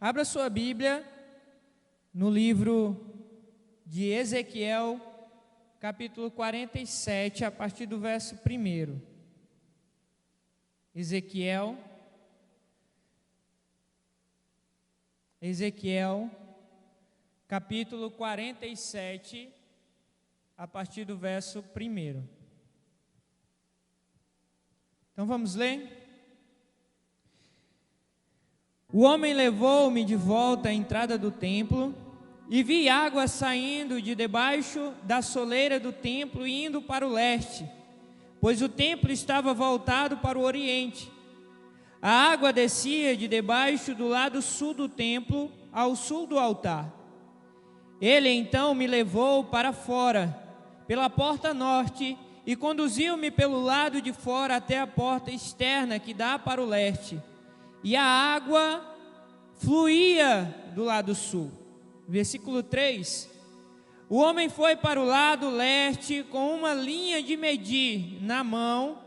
Abra sua Bíblia no livro de Ezequiel, capítulo 47, a partir do verso 1. Ezequiel, capítulo 47, a partir do verso 1. Então vamos ler? O homem levou-me de volta à entrada do templo, e vi água saindo de debaixo da soleira do templo e indo para o leste, pois o templo estava voltado para o oriente. A água descia de debaixo do lado sul do templo ao sul do altar. Ele então me levou para fora, pela porta norte, e conduziu-me pelo lado de fora até a porta externa que dá para o leste. E a água fluía do lado sul. Versículo 3. O homem foi para o lado leste com uma linha de medir na mão,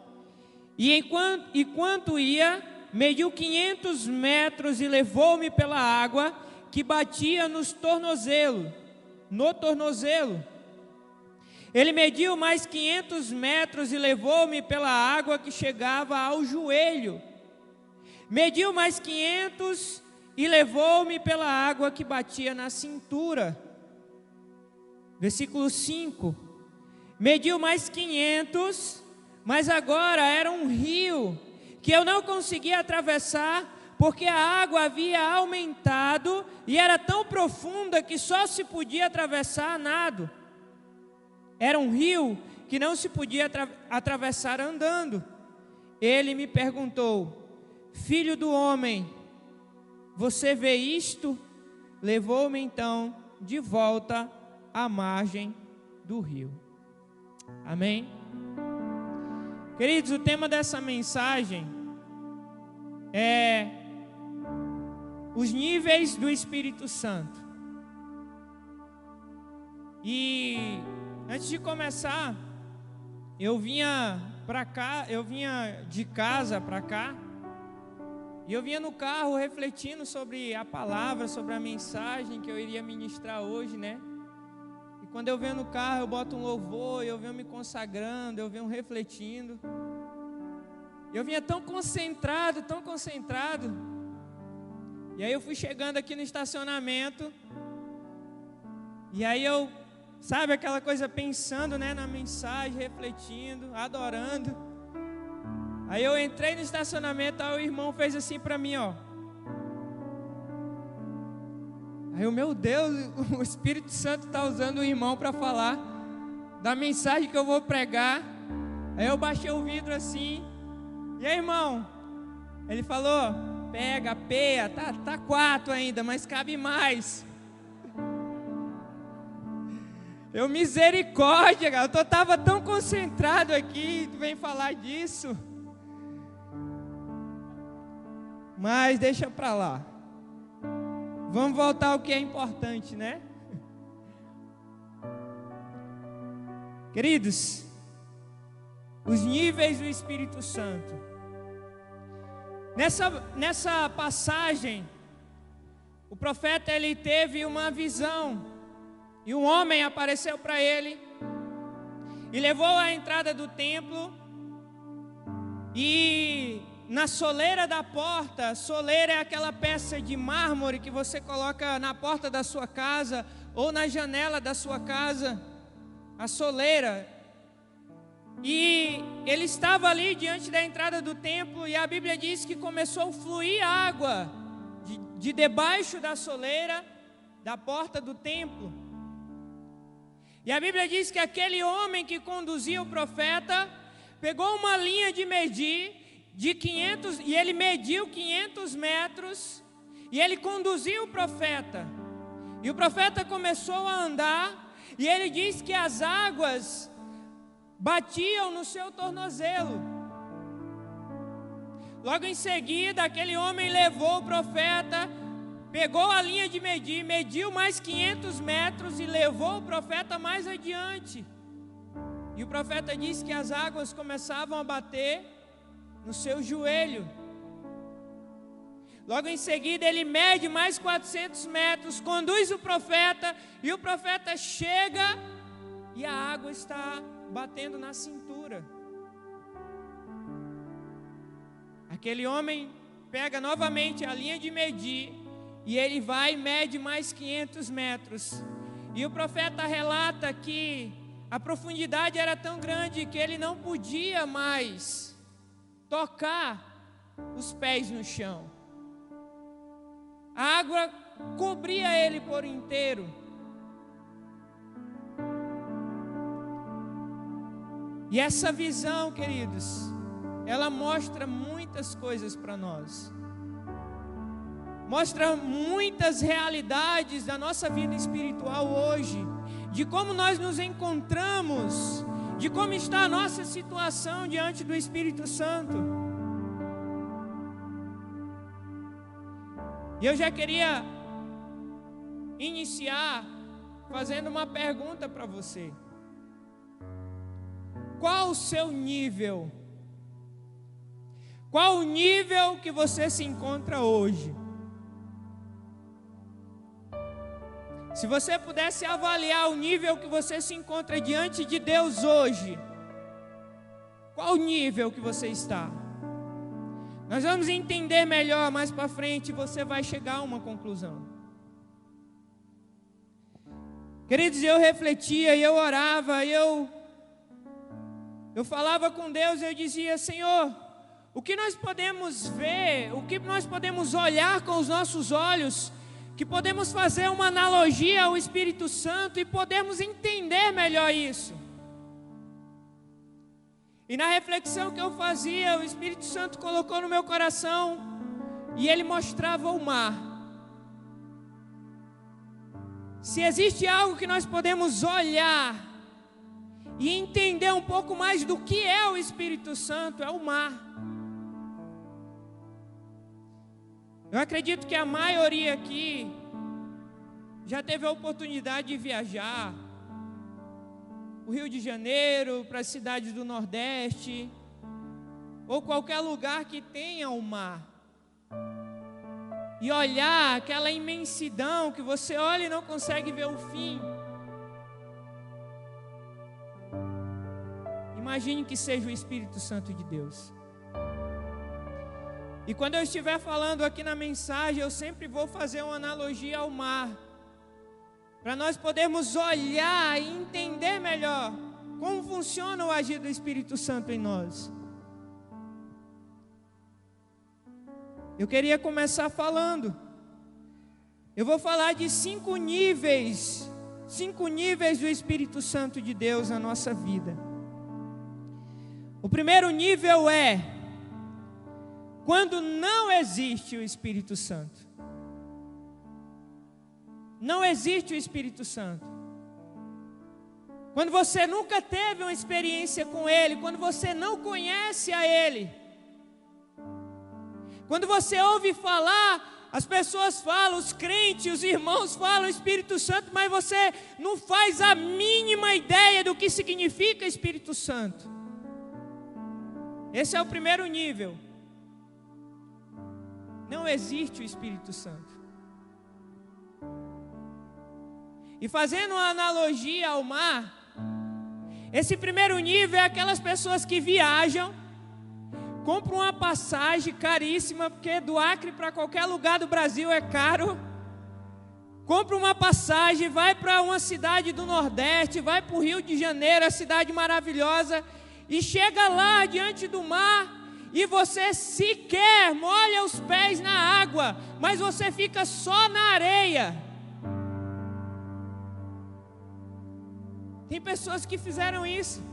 e enquanto ia, mediu 500 metros e levou-me pela água que batia no tornozelo. Ele mediu mais 500 metros e levou-me pela água que chegava ao joelho. Mediu mais 500 e levou-me pela água que batia na cintura. Versículo 5. Mediu mais 500, mas agora era um rio que eu não conseguia atravessar, porque a água havia aumentado e era tão profunda que só se podia atravessar a nado. Era um rio que não se podia atravessar andando. Ele me perguntou: Filho do homem, você vê isto? Levou-me então de volta à margem do rio. Amém? Queridos, o tema dessa mensagem é os níveis do Espírito Santo. E antes de começar, eu vinha de casa para cá. E eu vinha no carro refletindo sobre a palavra, sobre a mensagem que eu iria ministrar hoje, né? E quando eu venho no carro, eu boto um louvor, eu venho me consagrando, eu venho refletindo. Eu vinha tão concentrado. E aí eu fui chegando aqui no estacionamento. E aí eu, sabe aquela coisa, pensando, né, na mensagem, refletindo, adorando. Aí eu entrei no estacionamento, aí o irmão fez assim para mim, ó. Aí eu, meu Deus, o Espírito Santo está usando o irmão para falar da mensagem que eu vou pregar. Aí eu baixei o vidro assim. E aí, irmão? Ele falou: pega, peia, tá 4 ainda, mas cabe mais. Eu, misericórdia, cara, eu estava tão concentrado aqui, tu vem falar disso. Mas deixa para lá. Vamos voltar ao que é importante, né? Queridos, os níveis do Espírito Santo. Nessa passagem, o profeta ele teve uma visão. E um homem apareceu para ele e levou à entrada do templo. E na soleira da porta, soleira é aquela peça de mármore que você coloca na porta da sua casa ou na janela da sua casa, a soleira. E ele estava ali diante da entrada do templo, e a Bíblia diz que começou a fluir água de debaixo da soleira da porta do templo. E a Bíblia diz que aquele homem que conduzia o profeta pegou uma linha de medir de 500, e ele mediu 500 metros, e ele conduziu o profeta. E o profeta começou a andar, e ele diz que as águas batiam no seu tornozelo. Logo em seguida, aquele homem levou o profeta, pegou a linha de medir, mediu mais 500 metros e levou o profeta mais adiante. E o profeta disse que as águas começavam a bater no seu joelho. Logo em seguida ele mede mais 400 metros, conduz o profeta, e o profeta chega e a água está batendo na cintura. Aquele homem pega novamente a linha de medir e ele vai e mede mais 500 metros. E o profeta relata que a profundidade era tão grande que ele não podia mais tocar os pés no chão. A água cobria ele por inteiro. E essa visão, queridos, ela mostra muitas coisas para nós. Mostra muitas realidades da nossa vida espiritual hoje, de como nós nos encontramos, de como está a nossa situação diante do Espírito Santo. E eu já queria iniciar fazendo uma pergunta para você. Qual o seu nível? Qual o nível que você se encontra hoje? Se você pudesse avaliar o nível que você se encontra diante de Deus hoje, qual o nível que você está? Nós vamos entender melhor mais para frente e você vai chegar a uma conclusão. Queridos, eu refletia e eu orava, eu falava com Deus, eu dizia: Senhor, o que nós podemos ver, o que nós podemos olhar com os nossos olhos, que podemos fazer uma analogia ao Espírito Santo e podemos entender melhor isso. E na reflexão que eu fazia, o Espírito Santo colocou no meu coração e ele mostrava o mar. Se existe algo que nós podemos olhar e entender um pouco mais do que é o Espírito Santo, é o mar. Eu acredito que a maioria aqui já teve a oportunidade de viajar o Rio de Janeiro, para as cidades do Nordeste, ou qualquer lugar que tenha o mar, e olhar aquela imensidão que você olha e não consegue ver o fim. Imagine que seja o Espírito Santo de Deus. E quando eu estiver falando aqui na mensagem, eu sempre vou fazer uma analogia ao mar, para nós podermos olhar e entender melhor como funciona o agir do Espírito Santo em nós. Eu queria começar falando. Eu vou falar de 5 níveis do Espírito Santo de Deus na nossa vida. O primeiro nível é quando não existe o Espírito Santo. Não existe o Espírito Santo. Quando você nunca teve uma experiência com Ele, quando você não conhece a Ele, quando você ouve falar, as pessoas falam, os crentes, os irmãos falam Espírito Santo, mas você não faz a mínima ideia do que significa Espírito Santo. Esse é o primeiro nível. Não existe o Espírito Santo. E fazendo uma analogia ao mar, esse primeiro nível é aquelas pessoas que viajam, compram uma passagem caríssima, porque do Acre para qualquer lugar do Brasil é caro. Compra uma passagem, vai para uma cidade do Nordeste, vai para o Rio de Janeiro, a cidade maravilhosa, e chega lá diante do mar, e você sequer molha os pés na água, mas você fica só na areia. Tem pessoas que fizeram isso.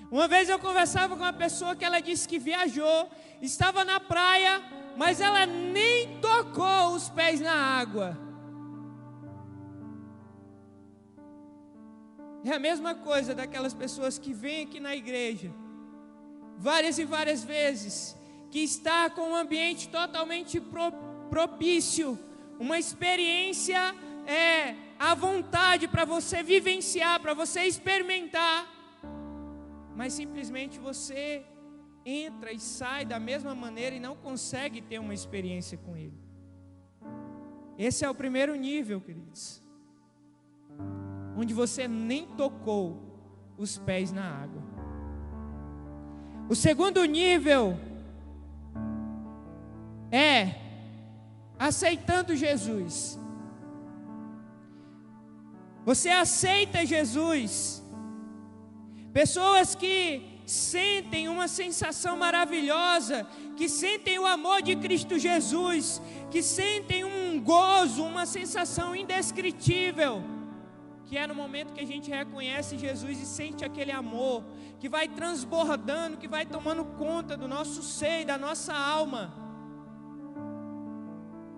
Uma vez eu conversava com uma pessoa que ela disse que viajou, estava na praia, mas ela nem tocou os pés na água. É a mesma coisa daquelas pessoas que vêm aqui na igreja, várias e várias vezes, que está com um ambiente totalmente propício, uma experiência à vontade para você vivenciar, para você experimentar, mas simplesmente você entra e sai da mesma maneira e não consegue ter uma experiência com Ele. Esse é o primeiro nível, queridos, onde você nem tocou os pés na água. O segundo nível é aceitando Jesus. Você aceita Jesus. Pessoas que sentem uma sensação maravilhosa, que sentem o amor de Cristo Jesus, que sentem um gozo, uma sensação indescritível, que é no momento que a gente reconhece Jesus e sente aquele amor, que vai transbordando, que vai tomando conta do nosso ser, da nossa alma.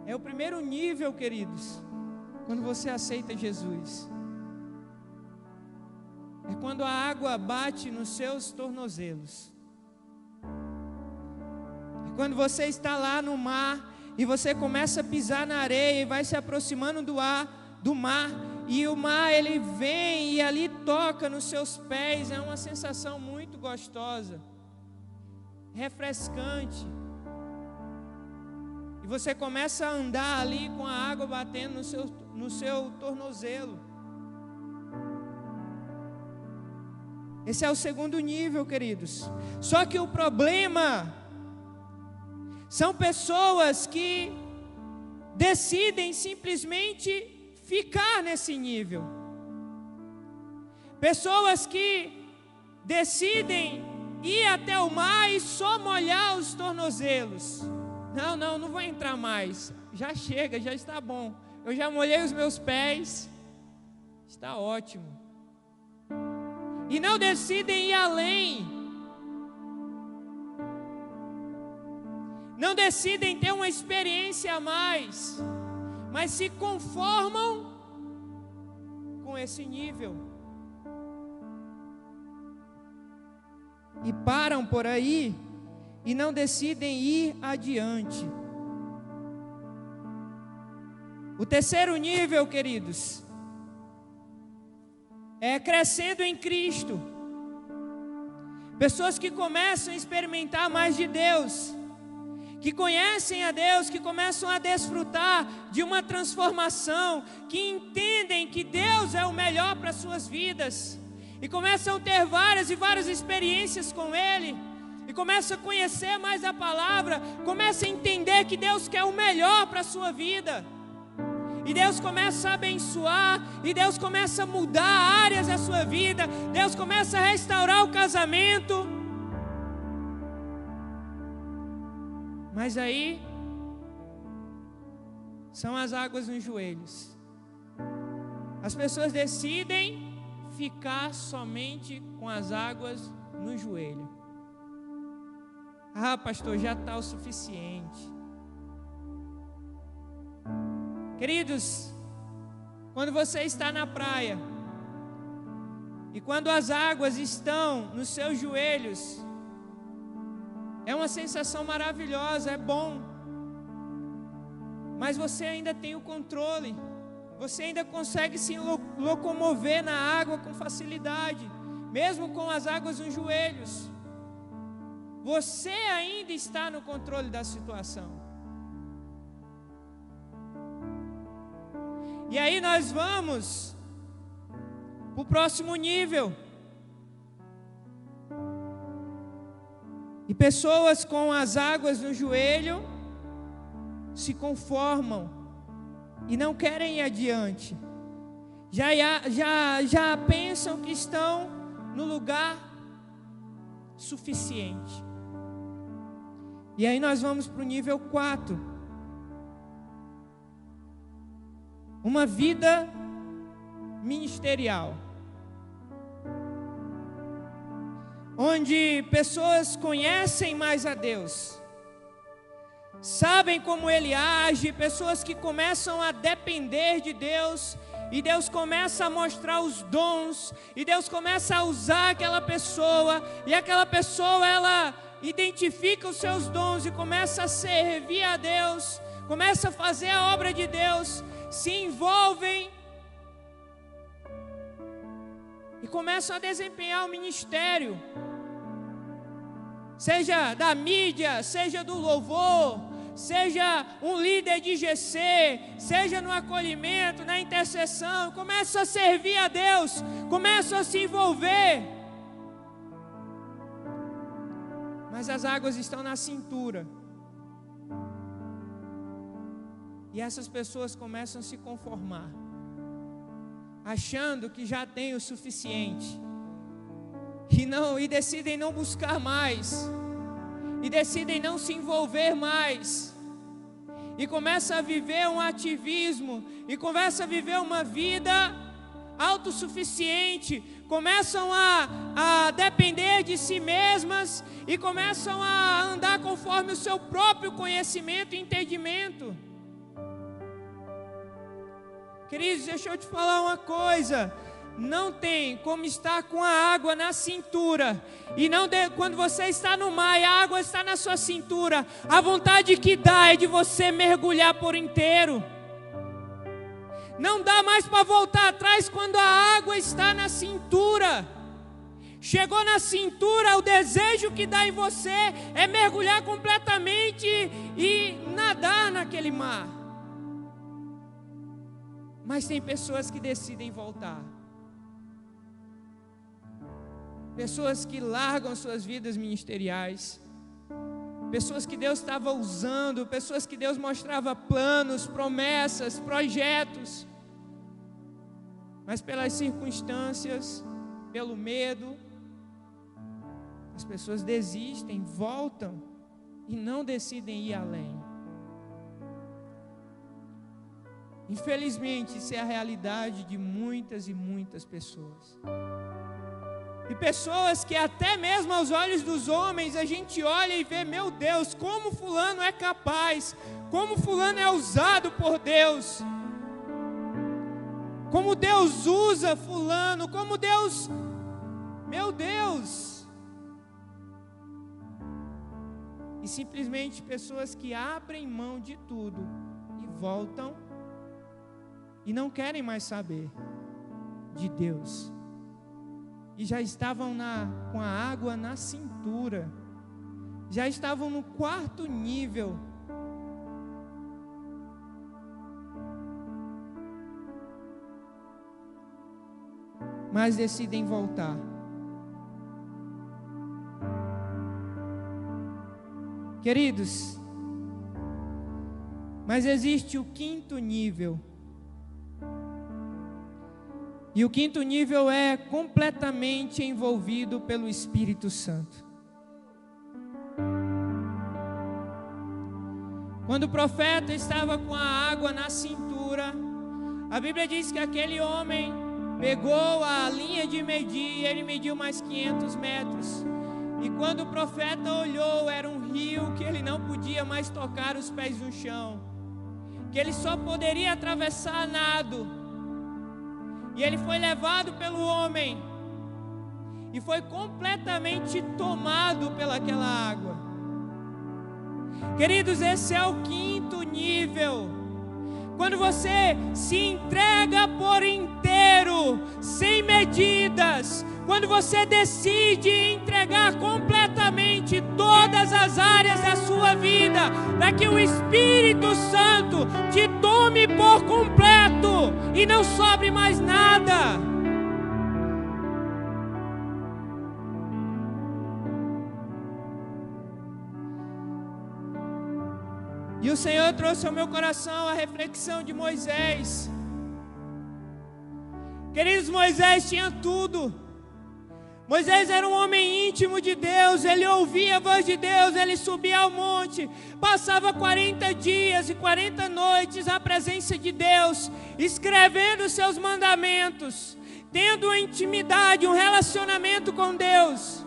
É o primeiro nível, queridos, quando você aceita Jesus. É quando a água bate nos seus tornozelos. É quando você está lá no mar e você começa a pisar na areia e vai se aproximando do mar, e o mar ele vem e ali toca nos seus pés. É uma sensação muito gostosa, refrescante. E você começa a andar ali com a água batendo no seu tornozelo. Esse é o segundo nível, queridos. Só que o problema são pessoas que decidem simplesmente ficar nesse nível. Pessoas que decidem ir até o mar e só molhar os tornozelos. Não vou entrar mais. Já chega, já está bom. Eu já molhei os meus pés. Está ótimo. E não decidem ir além. Não decidem ter uma experiência a mais, mas se conformam com esse nível. E param por aí e não decidem ir adiante. O terceiro nível, queridos, é crescendo em Cristo. Pessoas que começam a experimentar mais de Deus, que conhecem a Deus, que começam a desfrutar de uma transformação, que entendem que Deus é o melhor para suas vidas, e começam a ter várias e várias experiências com Ele, e começam a conhecer mais a palavra, começam a entender que Deus quer o melhor para a sua vida. E Deus começa a abençoar, e Deus começa a mudar áreas da sua vida, Deus começa a restaurar o casamento. Mas aí, são as águas nos joelhos. As pessoas decidem ficar somente com as águas no joelho. Ah, pastor, já está o suficiente. Queridos, quando você está na praia e quando as águas estão nos seus joelhos, é uma sensação maravilhosa, é bom, mas você ainda tem o controle, você ainda consegue se locomover na água com facilidade, mesmo com as águas nos joelhos. Você ainda está no controle da situação. E aí nós vamos para o próximo nível. E pessoas com as águas no joelho se conformam e não querem ir adiante. Já pensam que estão no lugar suficiente. E aí nós vamos para o nível 4. Uma vida ministerial, onde pessoas conhecem mais a Deus, sabem como Ele age, pessoas que começam a depender de Deus, e Deus começa a mostrar os dons, e Deus começa a usar aquela pessoa, e aquela pessoa ela identifica os seus dons e começa a servir a Deus, começa a fazer a obra de Deus, se envolvem e começam a desempenhar o ministério. seja da mídia, seja do louvor, seja um líder de GC, seja no acolhimento, na intercessão, começa a servir a Deus, começa a se envolver. Mas as águas estão na cintura. E essas pessoas começam a se conformar, achando que já tem o suficiente. E decidem não buscar mais. E decidem não se envolver mais. E começam a viver um ativismo. E começam a viver uma vida autossuficiente. Começam a depender de si mesmas. E começam a andar conforme o seu próprio conhecimento e entendimento. Queridos, deixa eu te falar uma coisa. Não tem como estar com a água na cintura. E quando você está no mar e a água está na sua cintura, a vontade que dá é de você mergulhar por inteiro. Não dá mais para voltar atrás quando a água está na cintura. Chegou na cintura, o desejo que dá em você é mergulhar completamente e nadar naquele mar. Mas tem pessoas que decidem voltar. Pessoas que largam suas vidas ministeriais. Pessoas que Deus estava usando. Pessoas que Deus mostrava planos, promessas, projetos. Mas pelas circunstâncias, pelo medo, as pessoas desistem, voltam e não decidem ir além. Infelizmente, isso é a realidade de muitas e muitas pessoas. E pessoas que até mesmo aos olhos dos homens a gente olha e vê, meu Deus, como fulano é capaz, como fulano é usado por Deus, como Deus usa fulano, como Deus, meu Deus. E simplesmente pessoas que abrem mão de tudo e voltam e não querem mais saber de Deus. E já estavam com a água na cintura. Já estavam no 4º nível. Mas decidem voltar. Queridos, mas existe o 5º nível. E o 5º nível é completamente envolvido pelo Espírito Santo. Quando o profeta estava com a água na cintura, a Bíblia diz que aquele homem pegou a linha de medir e ele mediu mais 500 metros. E quando o profeta olhou, era um rio que ele não podia mais tocar os pés no chão, que ele só poderia atravessar a nado. E ele foi levado pelo homem e foi completamente tomado pelaquela água. Queridos, esse é o 5º nível. Quando você se entrega por inteiro, sem medidas, quando você decide entregar completamente todas as áreas da sua vida, para que o Espírito Santo te tome por completo e não sobre mais nada. E o Senhor trouxe ao meu coração a reflexão de Moisés. Queridos, Moisés tinha tudo. Moisés era um homem íntimo de Deus, ele ouvia a voz de Deus, ele subia ao monte, passava 40 dias e 40 noites à presença de Deus, escrevendo os seus mandamentos, tendo uma intimidade, um relacionamento com Deus.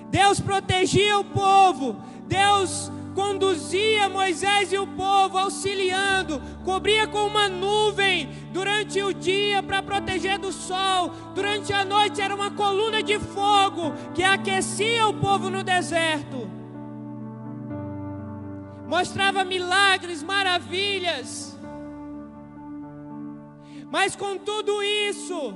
Deus protegia o povo, Deus conduzia Moisés e o povo, auxiliando, cobria com uma nuvem durante o dia para proteger do sol, durante a noite era uma coluna de fogo que aquecia o povo no deserto, mostrava milagres, maravilhas. Mas com tudo isso,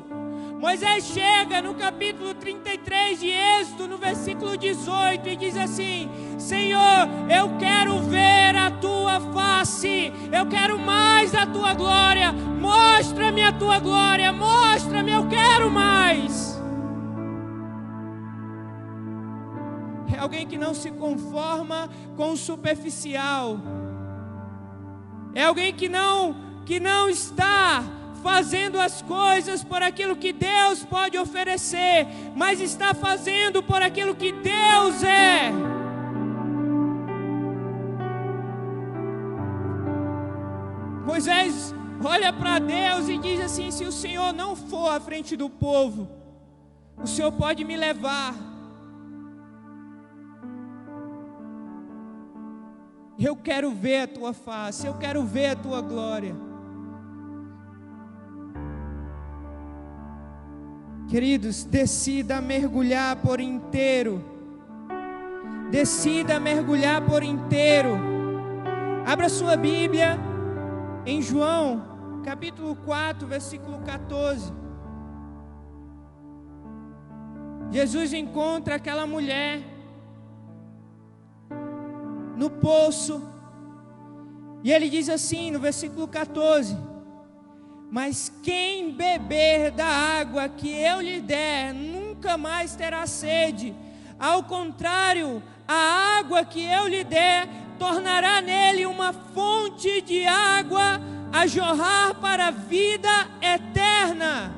Moisés chega no capítulo 33 de Êxodo, no versículo 18, e diz assim: Senhor, eu quero ver a tua face, eu quero mais a tua glória, mostra-me a tua glória, mostra-me, eu quero mais. É alguém que não se conforma com o superficial, é alguém que não está fazendo as coisas por aquilo que Deus pode oferecer, mas está fazendo por aquilo que Deus é. Moisés olha para Deus e diz assim: se o Senhor não for à frente do povo, o Senhor pode me levar. Eu quero ver a tua face, eu quero ver a tua glória. Queridos, decida mergulhar por inteiro. Decida mergulhar por inteiro. Abra sua Bíblia em João, capítulo 4, versículo 14. Jesus encontra aquela mulher no poço, e ele diz assim no versículo 14: mas quem beber da água que eu lhe der, nunca mais terá sede. Ao contrário, a água que eu lhe der, tornará nele uma fonte de água a jorrar para a vida eterna.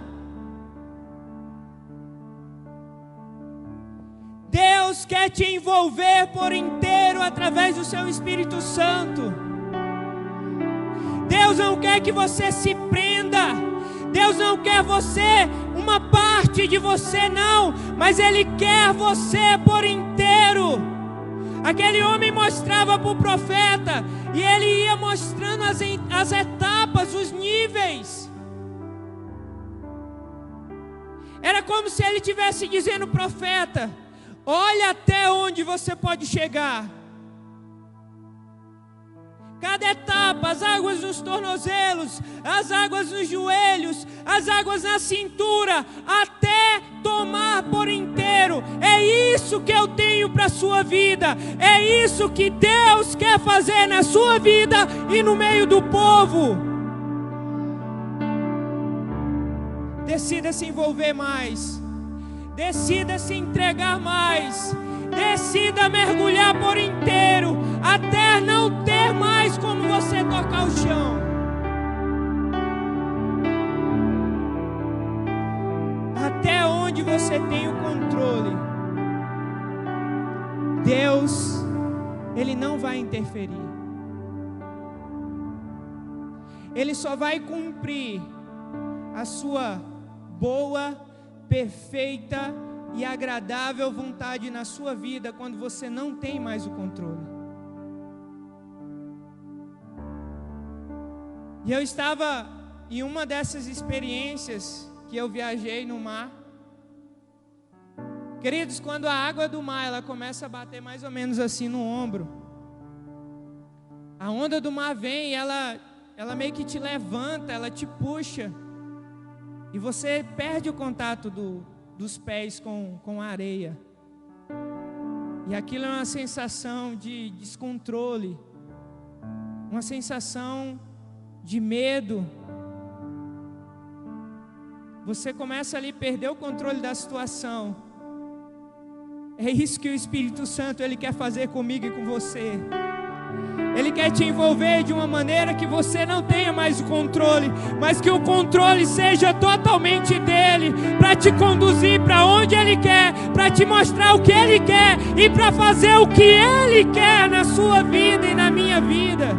Deus quer te envolver por inteiro através do seu Espírito Santo. Deus não quer que você se prenda. Deus não quer você, uma parte de você não, mas Ele quer você por inteiro. Aquele homem mostrava para o profeta, e ele ia mostrando as etapas, os níveis. Era como se ele estivesse dizendo: profeta, olha até onde você pode chegar. Cada etapa, as águas nos tornozelos, as águas nos joelhos, as águas na cintura, até tomar por inteiro. É isso que eu tenho para a sua vida. É isso que Deus quer fazer na sua vida e no meio do povo. Decida se envolver mais. Decida se entregar mais. Decida mergulhar por inteiro, até não ter mais como você tocar o chão. Até onde você tem o controle, Deus, Ele não vai interferir. Ele só vai cumprir a sua boa, perfeita e agradável vontade na sua vida quando você não tem mais o controle. E eu estava em uma dessas experiências que eu viajei no mar. Queridos, quando a água do mar ela começa a bater mais ou menos assim no ombro, a onda do mar vem, ela meio que te levanta, ela te puxa, e você perde o contato dos pés com a areia. E aquilo é uma sensação de descontrole, uma sensação de medo. Você começa ali a perder o controle da situação. É isso que o Espírito Santo Ele quer fazer comigo e com você. Ele quer te envolver de uma maneira que você não tenha mais o controle, mas que o controle seja totalmente dele, para te conduzir para onde Ele quer, para te mostrar o que Ele quer e para fazer o que Ele quer na sua vida e na minha vida.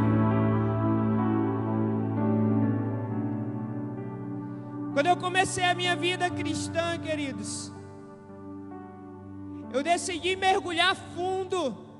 Quando eu comecei a minha vida cristã, queridos, eu decidi mergulhar fundo.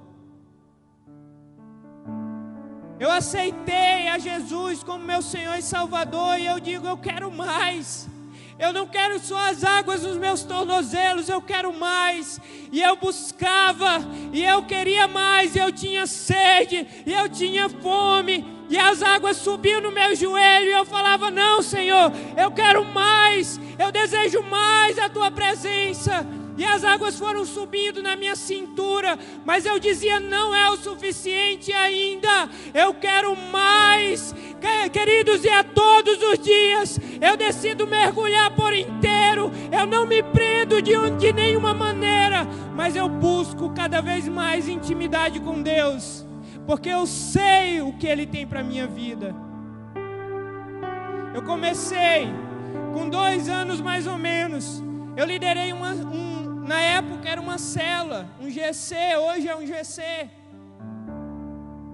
Eu aceitei a Jesus como meu Senhor e Salvador, e eu digo: eu quero mais. Eu não quero só as águas nos meus tornozelos, eu quero mais. E eu buscava, e eu queria mais, e eu tinha sede, e eu tinha fome, e as águas subiam no meu joelho, e eu falava: não, Senhor, eu quero mais, eu desejo mais a tua presença. E as águas foram subindo na minha cintura, mas eu dizia: não é o suficiente ainda, eu quero mais. Queridos, e a todos os dias eu decido mergulhar por inteiro. Eu não me prendo de nenhuma maneira, mas eu busco cada vez mais intimidade com Deus, porque eu sei o que Ele tem para a minha vida. Eu comecei com 2 anos mais ou menos. Eu liderei na época era uma célula, um GC, hoje é um GC,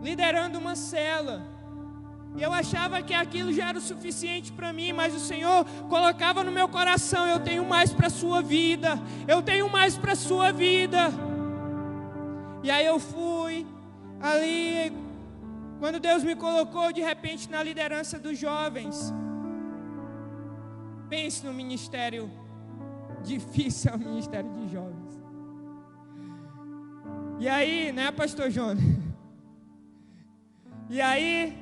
liderando uma célula. E eu achava que aquilo já era o suficiente para mim, mas o Senhor colocava no meu coração: eu tenho mais para a sua vida, eu tenho mais para a sua vida. E aí eu fui ali, quando Deus me colocou de repente na liderança dos jovens. Pense no ministério difícil, é o ministério de jovens. E aí, né, pastor Jonas? E aí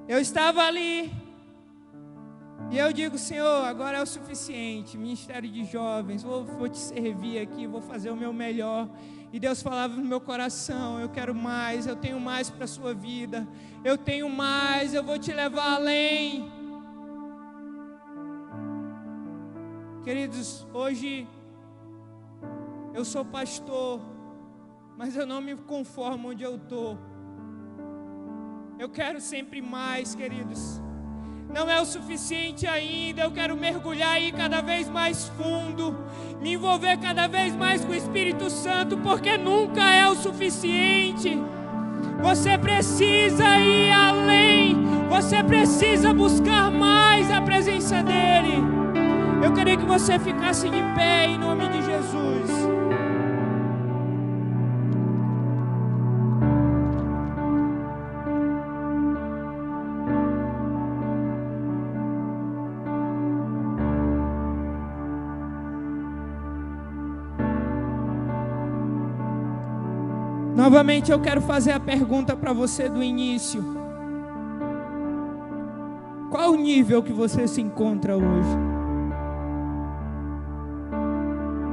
eu estava ali, e eu digo: Senhor, agora é o suficiente, ministério de jovens, vou te servir aqui, vou fazer o meu melhor. E Deus falava no meu coração: eu quero mais, eu tenho mais para a sua vida, eu tenho mais, eu vou te levar além. Queridos, hoje eu sou pastor, mas eu não me conformo onde eu estou. Eu quero sempre mais, queridos. Não é o suficiente ainda. Eu quero mergulhar aí cada vez mais fundo, me envolver cada vez mais com o Espírito Santo, porque nunca é o suficiente. Você precisa ir além. Você precisa buscar mais a presença dEle. Eu queria que você ficasse de pé em nome de Jesus. Novamente eu quero fazer a pergunta para você do início. Qual o nível que você se encontra hoje?